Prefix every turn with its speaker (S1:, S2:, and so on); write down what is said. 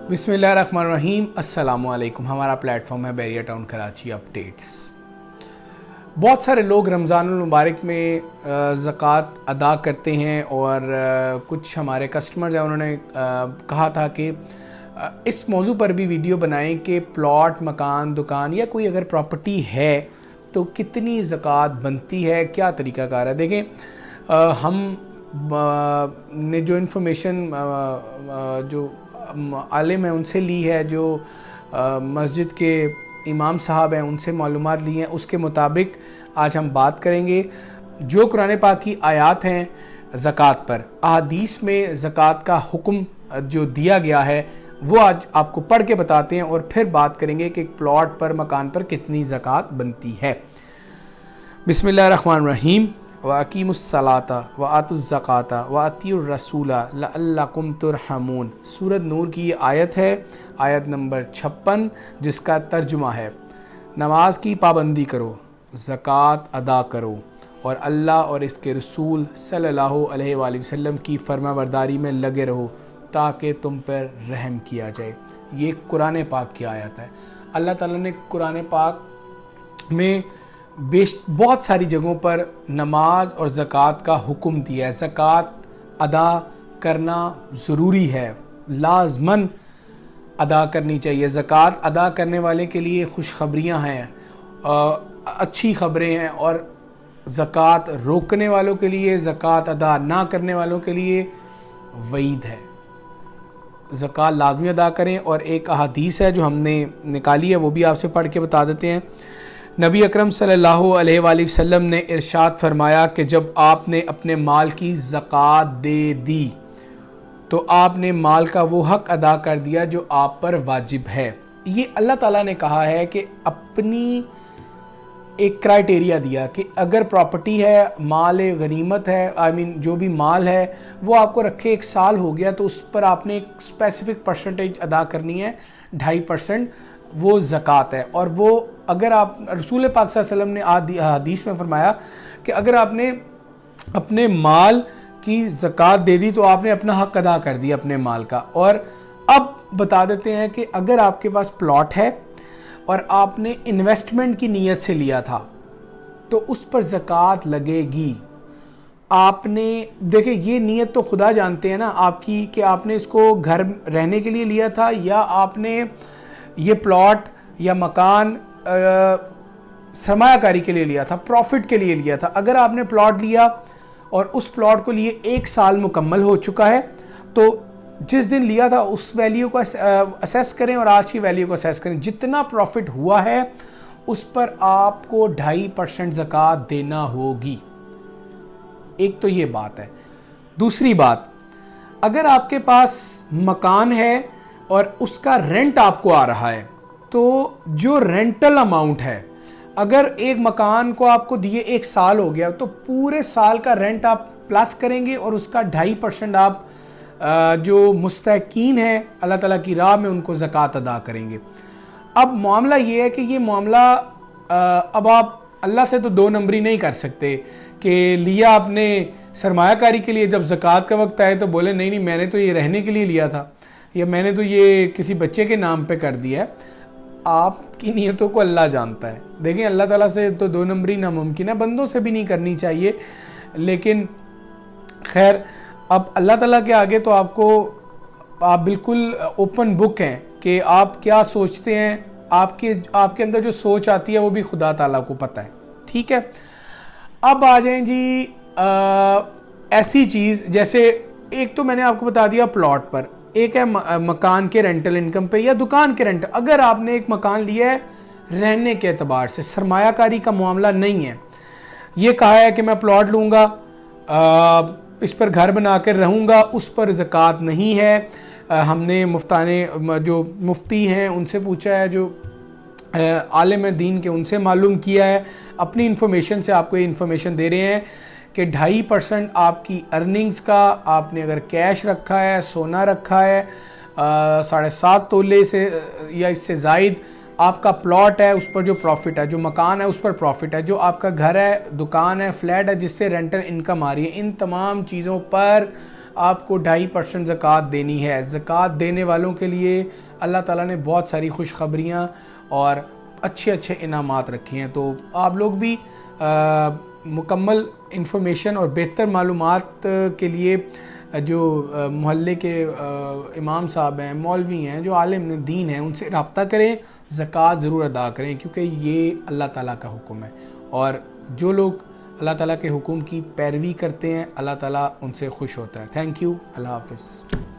S1: बिस्मिल्लाहिर्रहमानिर्रहीम। अस्सलामु अलैकुम। हमारा प्लेटफॉर्म है बैरिया टाउन कराची अपडेट्स। बहुत सारे लोग रमज़ानुल मुबारक में ज़कात अदा करते हैं और कुछ हमारे कस्टमर्स हैं, उन्होंने कहा था कि इस मौजू पर भी वीडियो बनाएं कि प्लॉट, मकान, दुकान या कोई अगर प्रॉपर्टी है तो कितनी ज़कात बनती है, क्या तरीक़ाकार है। देखें, हम ने जो इन्फॉर्मेशन जो आलिम है उनसे ली है, जो मस्जिद के इमाम साहब हैं उनसे मालूमात ली हैं, उसके मुताबिक आज हम बात करेंगे। जो कुरान पाक की आयात हैं ज़कात पर, अहादीस में ज़कात का हुक्म जो दिया गया है वो आज आपको पढ़ के बताते हैं और फिर बात करेंगे कि प्लॉट पर, मकान पर कितनी ज़कात बनती है। बिस्मिल्लाहिर्रहमानिर्रहीम। व अकीमुस्सलाता व आतुज़्ज़काता व अतीउर रसूला लअल्लकुम तुरहमून। सूरत नूर की ये आयत है, आयत नंबर 56, जिसका तर्जुमा है नमाज की पाबंदी करो, ज़कात अदा करो और अल्लाह और इसके रसूल सल्लल्लाहु अलैहि वसल्लम की फरमाबरदारी में लगे रहो ताकि तुम पर रहम किया जाए। ये कुरान पाक की आयत है। अल्लाह ताला ने कुरान पाक में बहुत सारी जगहों पर नमाज और ज़कात का हुक्म दिया है। ज़कात अदा करना ज़रूरी है, लाज़मन अदा करनी चाहिए। ज़कात अदा करने वाले के लिए खुशखबरियाँ हैं, अच्छी ख़बरें हैं, और ज़कात रोकने वालों के लिए, ज़कात अदा ना करने वालों के लिए वईद है। ज़कात लाजमी अदा करें। और एक अहादीस है जो हमने निकाली है, वो भी आपसे पढ़ के बता देते हैं। नबी अकरम सल्लल्लाहु अलैहि वसल्लम ने इरशाद फरमाया कि जब आपने अपने माल की ज़कात दे दी तो आपने माल का वो हक़ अदा कर दिया जो आप पर वाजिब है। ये अल्लाह ताला ने कहा है कि अपनी एक क्राइटेरिया दिया कि अगर प्रॉपर्टी है, माल गनीमत है, जो भी माल है वो आपको रखे 1 साल हो गया तो उस पर आपने एक स्पेसिफ़िक परसेंटेज अदा करनी है, 2.5% वो ज़कात है। और वो अगर आप, रसूल पाक सल्लल्लाहु अलैहि वसल्लम ने हदीस में फरमाया कि अगर आपने अपने माल की ज़कात दे दी तो आपने अपना हक़ अदा कर दिया अपने माल का। और अब बता देते हैं कि अगर आपके पास प्लॉट है और आपने इन्वेस्टमेंट की नीयत से लिया था तो उस पर ज़कात लगेगी। आपने देखिए, ये नीयत तो खुदा जानते हैं ना आपकी, कि आपने इसको घर रहने के लिए लिया था या आपने ये प्लॉट या मकान सरमायाकारी के लिए लिया था, प्रॉफिट के लिए लिया था। अगर आपने प्लॉट लिया और उस प्लॉट को लिए 1 साल मुकम्मल हो चुका है तो जिस दिन लिया था उस वैल्यू को असेस करें और आज की वैल्यू को असेस करें। जितना प्रॉफिट हुआ है उस पर आपको 2.5% ज़कात देना होगी। एक तो ये बात है। दूसरी बात, अगर आपके पास मकान है और उसका रेंट आपको आ रहा है तो जो रेंटल अमाउंट है, अगर एक मकान को आपको दिए 1 साल हो गया तो पूरे साल का रेंट आप प्लस करेंगे और उसका 2.5% आप जो मुस्तकीन है अल्लाह ताला की राह में उनको ज़कात अदा करेंगे। अब मामला ये है कि ये मामला अब आप अल्लाह से तो 2 नंबरी नहीं कर सकते कि लिया आपने सरमायाकारी के लिए, जब ज़कात का वक्त आए तो बोले नहीं मैंने तो ये रहने के लिए लिया था या मैंने तो ये किसी बच्चे के नाम पे कर दिया है। आपकी नीयतों को अल्लाह जानता है। देखें, अल्लाह ताला से तो 2 नंबरी नामुमकिन है, बंदों से भी नहीं करनी चाहिए। लेकिन खैर, अब अल्लाह ताला के आगे तो आप बिल्कुल ओपन बुक हैं कि आप क्या सोचते हैं। आपके अंदर जो सोच आती है वो भी खुदा ताला को पता है। ठीक है, अब आ जाएं जी ऐसी चीज़, जैसे एक तो मैंने आपको बता दिया प्लॉट पर, एक है मकान के रेंटल इनकम पे या दुकान के रेंटल। अगर आपने एक मकान लिया है रहने के एतबार से, सरमायाकारी का मामला नहीं है, ये कहा है कि मैं प्लॉट लूँगा, इस पर घर बना कर रहूँगा, उस पर ज़कात नहीं है। हमने जो मुफ्ती हैं उनसे पूछा है, जो आलिम दीन के, उनसे मालूम किया है। अपनी इन्फॉर्मेशन से आपको ये इन्फॉर्मेशन दे रहे हैं कि 2.5% आपकी अर्निंग्स का, आपने अगर कैश रखा है, सोना रखा है 7.5 तोले से या इससे ज़ायद, आपका प्लॉट है उस पर जो प्रॉफिट है, जो मकान है उस पर प्रॉफिट है, जो आपका घर है, दुकान है, फ्लैट है जिससे रेंटल इनकम आ रही है, इन तमाम चीज़ों पर آپ کو 2.5% زکوٰۃ دینی ہے. زکوٰۃ دینے والوں کے لیے اللہ تعالیٰ نے بہت ساری خوشخبریاں اور اچھے انعامات رکھے ہیں. تو آپ لوگ بھی مکمل انفارمیشن اور بہتر معلومات کے لیے جو محلے کے امام صاحب ہیں، مولوی ہیں، جو عالم دین ہیں، ان سے رابطہ کریں. زکوٰۃ ضرور ادا کریں کیونکہ یہ اللہ تعالیٰ کا حکم ہے، اور جو لوگ اللہ تعالیٰ کے حکم کی پیروی کرتے ہیں اللہ تعالیٰ ان سے خوش ہوتا ہے. Thank you. اللہ حافظ.